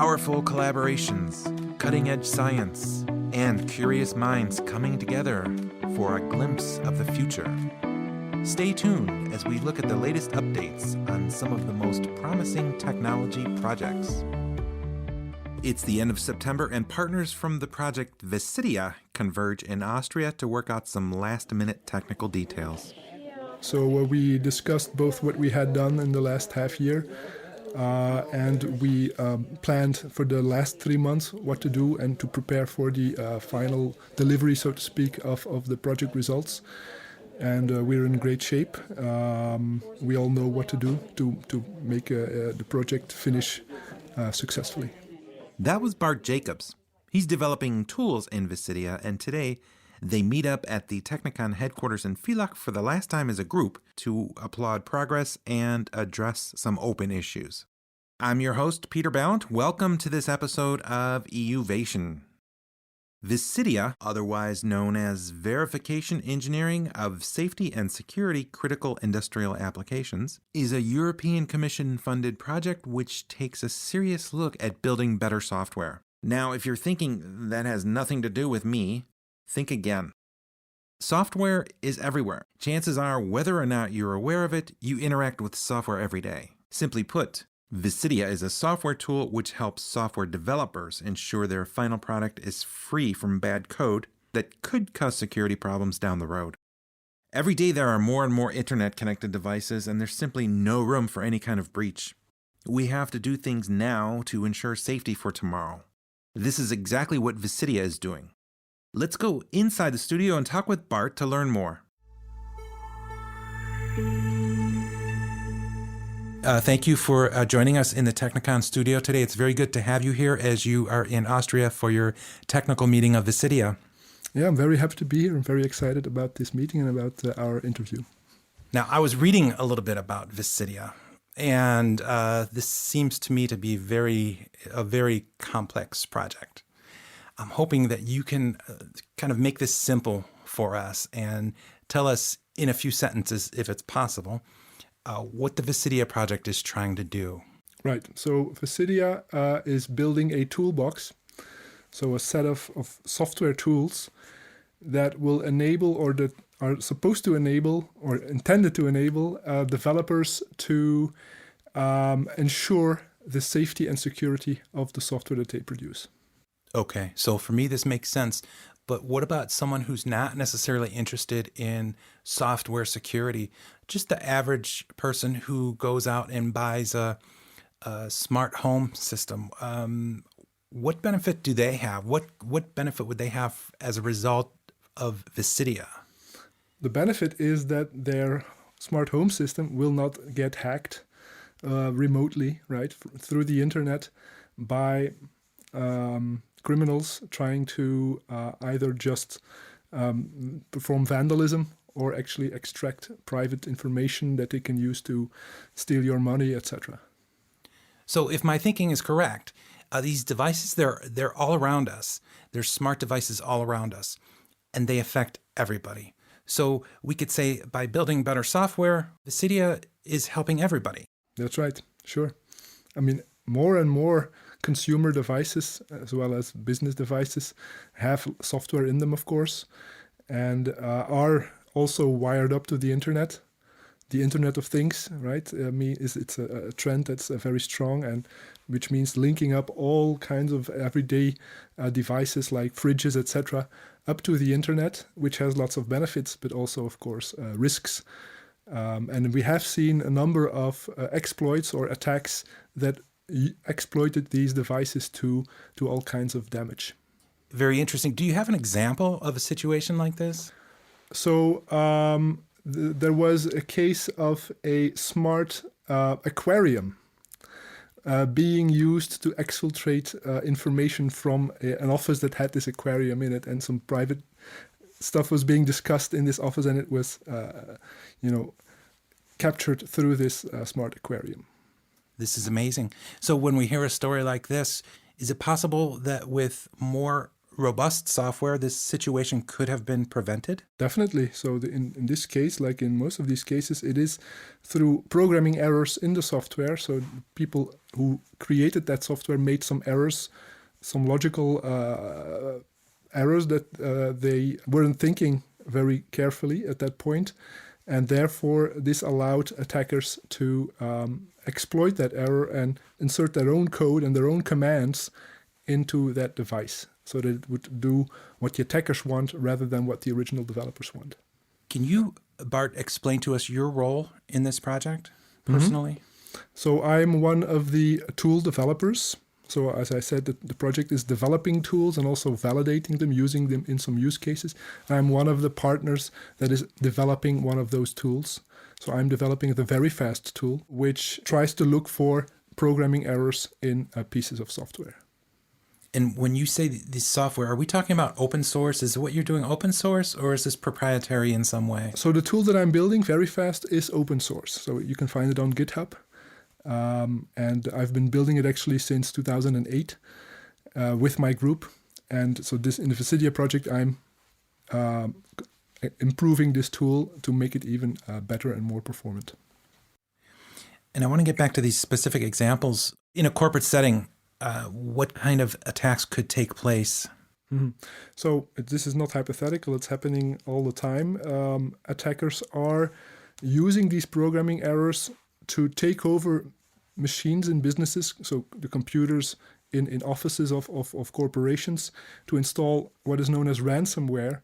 Powerful collaborations, cutting-edge science, and curious minds coming together for a glimpse of the future. Stay tuned as we look at the latest updates on some of the most promising technology projects. It's the end of September, and partners from the project VESSEDIA converge in Austria to work out some last-minute technical details. So we discussed both what we had done in the last half year, and we planned for the last 3 months what to do and to prepare for the final delivery, so to speak, of the project results. And we're in great shape. We all know what to do to make the project finish successfully. That was Bart Jacobs. He's developing tools in VESSEDIA, and today they meet up at the Technikon headquarters in Villach for the last time as a group to applaud progress and address some open issues. I'm your host, Peter Ballant. Welcome to this episode of EUVation. VESSEDIA, otherwise known as Verification Engineering of Safety and Security Critical Industrial Applications, is a European Commission-funded project which takes a serious look at building better software. Now, if you're thinking that has nothing to do with me, think again. Software is everywhere. Chances are, whether or not you're aware of it, you interact with software every day. Simply put, VESSEDIA is a software tool which helps software developers ensure their final product is free from bad code that could cause security problems down the road. Every day there are more and more internet-connected devices, and there's simply no room for any kind of breach. We have to do things now to ensure safety for tomorrow. This is exactly what VESSEDIA is doing. Let's go inside the studio and talk with Bart to learn more. Thank you for joining us in the Technikon studio today. It's very good to have you here as you are in Austria for your technical meeting of VESSEDIA. Yeah, I'm very happy to be here. I'm very excited about this meeting and about our interview. Now, I was reading a little bit about VESSEDIA, and this seems to me to be a very complex project. I'm hoping that you can kind of make this simple for us and tell us in a few sentences, if it's possible, what the VESSEDIA project is trying to do. Right. So VESSEDIA is building a toolbox, so a set of software tools that will enable, or that are supposed to enable, or intended to enable, developers to ensure the safety and security of the software that they produce. Okay, so for me this makes sense, but what about someone who's not necessarily interested in software security? Just the average person who goes out and buys a smart home system. What benefit do they have? What benefit would they have as a result of VESSEDIA? The benefit is that their smart home system will not get hacked remotely, right, through the internet by criminals trying to either just perform vandalism or actually extract private information that they can use to steal your money, etc. So if my thinking is correct, these devices, they're all around us. They're smart devices all around us, and they affect everybody. So we could say by building better software, VESSEDIA is helping everybody. That's right, sure. I mean, more and more consumer devices, as well as business devices, have software in them, of course, and are also wired up to the internet of things, right? It's a trend that's very strong, and which means linking up all kinds of everyday devices like fridges, etc., up to the internet, which has lots of benefits, but also, of course, risks. And we have seen a number of exploits or attacks that exploited these devices to all kinds of damage. Very interesting. Do you have an example of a situation like this? So there was a case of a smart aquarium being used to exfiltrate information from an office that had this aquarium in it, and some private stuff was being discussed in this office, and it was captured through this smart aquarium. This is amazing. So when we hear a story like this, is it possible that with more robust software, this situation could have been prevented? Definitely. So in this case, like in most of these cases, it is through programming errors in the software. So people who created that software made some errors, some logical errors that they weren't thinking very carefully at that point. And therefore, this allowed attackers to exploit that error and insert their own code and their own commands into that device, so that it would do what the attackers want rather than what the original developers want. Can you, Bart, explain to us your role in this project personally? So I'm one of the tool developers. So as I said, the project is developing tools and also validating them, using them in some use cases. I'm one of the partners that is developing one of those tools. So I'm developing the Very Fast tool, which tries to look for programming errors in pieces of software. And when you say this software, are we talking about open source? Is what you're doing open source, or is this proprietary in some way? So the tool that I'm building, Very Fast, is open source. So you can find it on GitHub. And I've been building it actually since 2008 with my group. And so in the VESSEDIA project, I'm improving this tool to make it even better and more performant. And I want to get back to these specific examples. In a corporate setting, what kind of attacks could take place? So this is not hypothetical. It's happening all the time. Attackers are using these programming errors to take over machines in businesses, so the computers in offices of corporations, to install what is known as ransomware,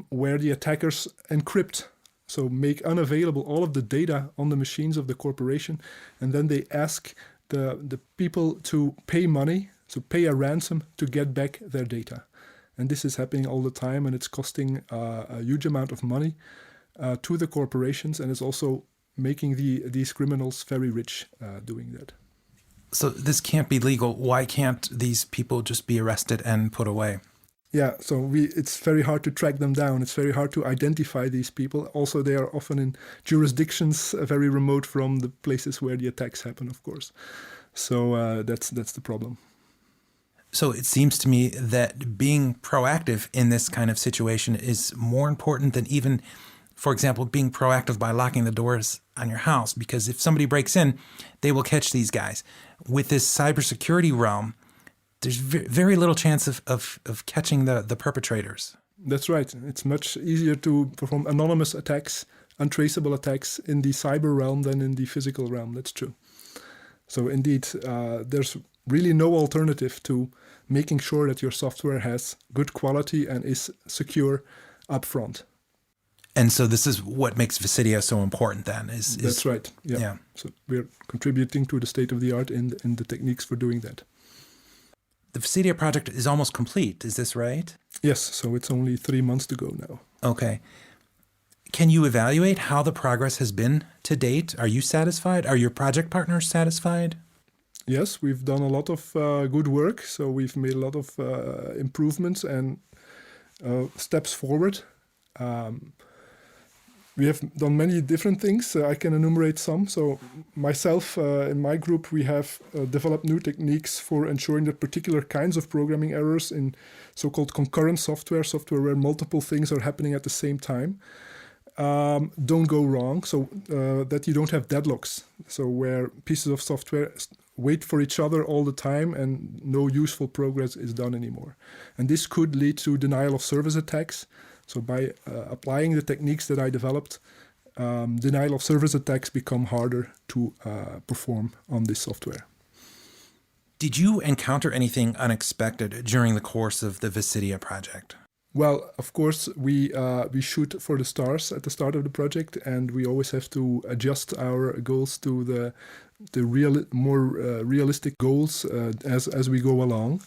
where the attackers encrypt, so make unavailable all of the data on the machines of the corporation, and then they ask the people to pay money, so pay a ransom to get back their data. And this is happening all the time, and it's costing a huge amount of money to the corporations, and it's also making these criminals very rich doing that. So this can't be legal. Why can't these people just be arrested and put away? Yeah, so it's very hard to track them down. It's very hard to identify these people. Also, they are often in jurisdictions very remote from the places where the attacks happen, of course. So that's the problem. So it seems to me that being proactive in this kind of situation is more important than even, for example, being proactive by locking the doors on your house. Because if somebody breaks in, they will catch these guys. With this cybersecurity realm, there's very little chance of catching the perpetrators. That's right. It's much easier to perform anonymous attacks, untraceable attacks in the cyber realm than in the physical realm. That's true. So indeed, there's really no alternative to making sure that your software has good quality and is secure upfront. And so this is what makes VESSEDIA so important then. That's right. Yeah. So we're contributing to the state of the art in the techniques for doing that. The VESSEDIA project is almost complete. Is this right? Yes. So it's only 3 months to go now. Okay. Can you evaluate how the progress has been to date? Are you satisfied? Are your project partners satisfied? Yes, we've done a lot of good work. So we've made a lot of improvements and steps forward. We have done many different things. I can enumerate some. So myself, in my group, we have developed new techniques for ensuring that particular kinds of programming errors in so-called concurrent software where multiple things are happening at the same time, don't go wrong. So that you don't have deadlocks. So where pieces of software wait for each other all the time and no useful progress is done anymore. And this could lead to denial of service attacks. So by applying the techniques that I developed, denial of service attacks become harder to perform on this software. Did you encounter anything unexpected during the course of the VESSEDIA project? Well, of course, we shoot for the stars at the start of the project, and we always have to adjust our goals to the more realistic goals as we go along.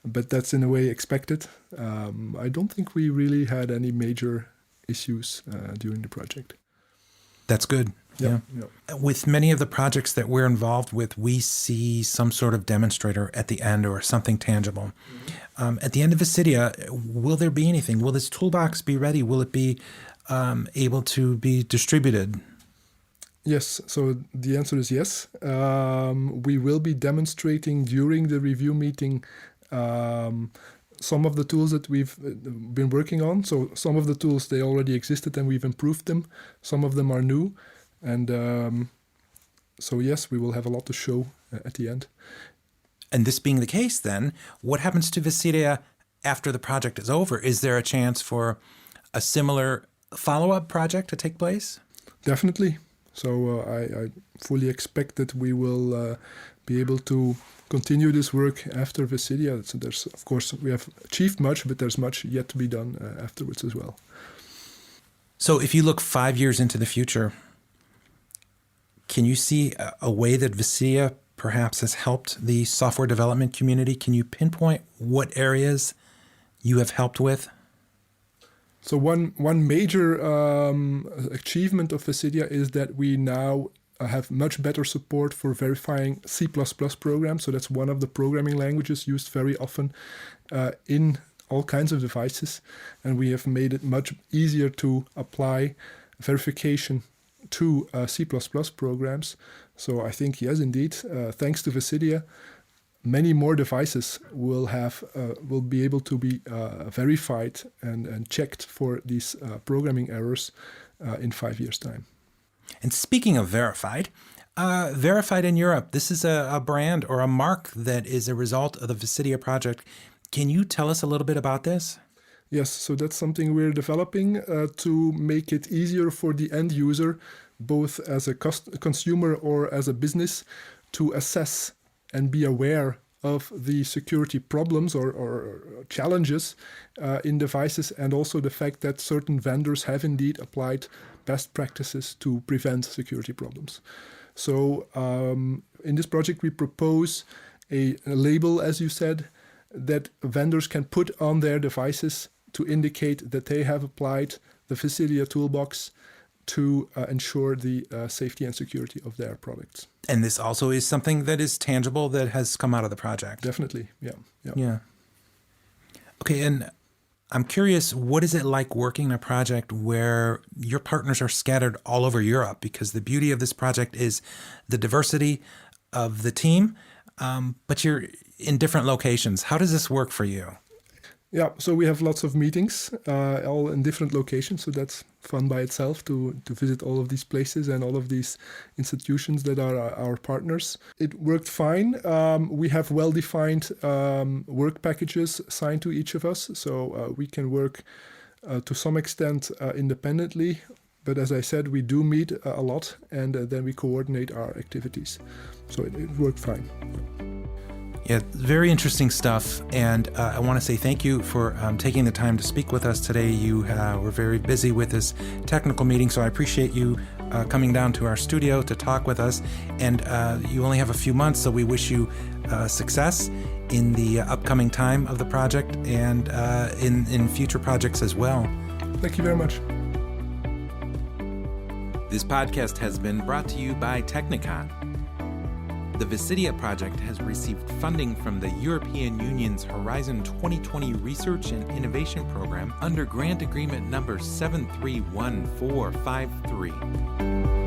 But that's in a way expected. I don't think we really had any major issues during the project. That's good. Yeah. With many of the projects that we're involved with, we see some sort of demonstrator at the end or something tangible. At the end of VESSEDIA, will there be anything? Will this toolbox be ready? Will it be able to be distributed? Yes, so the answer is yes. We will be demonstrating during the review meeting some of the tools that we've been working on. So some of the tools, they already existed and we've improved them. Some of them are new. And so yes, we will have a lot to show at the end. And this being the case then, what happens to VESSEDIA after the project is over? Is there a chance for a similar follow-up project to take place? Definitely. So I fully expect that we will be able to continue this work after VESSEDIA. So there's, of course, we have achieved much, but there's much yet to be done afterwards as well. So if you look 5 years into the future, can you see a way that VESSEDIA perhaps has helped the software development community? Can you pinpoint what areas you have helped with? So one major achievement of VESSEDIA is that we now have much better support for verifying C++ programs. So that's one of the programming languages used very often in all kinds of devices. And we have made it much easier to apply verification to C++ programs. So I think, yes, indeed, thanks to VESSEDIA, many more devices will be able to be verified and checked for these programming errors in 5 years' time. And speaking of verified in Europe, this is a brand or a mark that is a result of the VESSEDIA project. Can you tell us a little bit about this? Yes, so that's something we're developing to make it easier for the end user, both as a consumer or as a business, to assess and be aware of the security problems or challenges in devices, and also the fact that certain vendors have indeed applied best practices to prevent security problems. So in this project we propose a label, as you said, that vendors can put on their devices to indicate that they have applied the VESSEDIA toolbox to ensure the safety and security of their products. And this also is something that is tangible that has come out of the project. Definitely, yeah. Yeah. Okay, and I'm curious, what is it like working in a project where your partners are scattered all over Europe? Because the beauty of this project is the diversity of the team, but you're in different locations. How does this work for you? Yeah, so we have lots of meetings, all in different locations. So that's fun by itself to visit all of these places and all of these institutions that are our partners. It worked fine. We have well-defined work packages assigned to each of us. So we can work to some extent independently. But as I said, we do meet a lot, and then we coordinate our activities. So it worked fine. Yeah, very interesting stuff, and I want to say thank you for taking the time to speak with us today. You were very busy with this technical meeting, so I appreciate you coming down to our studio to talk with us. And you only have a few months, so we wish you success in the upcoming time of the project and in future projects as well. Thank you very much. This podcast has been brought to you by Technicon. The VESSEDIA project has received funding from the European Union's Horizon 2020 Research and Innovation Program under Grant Agreement number 731453.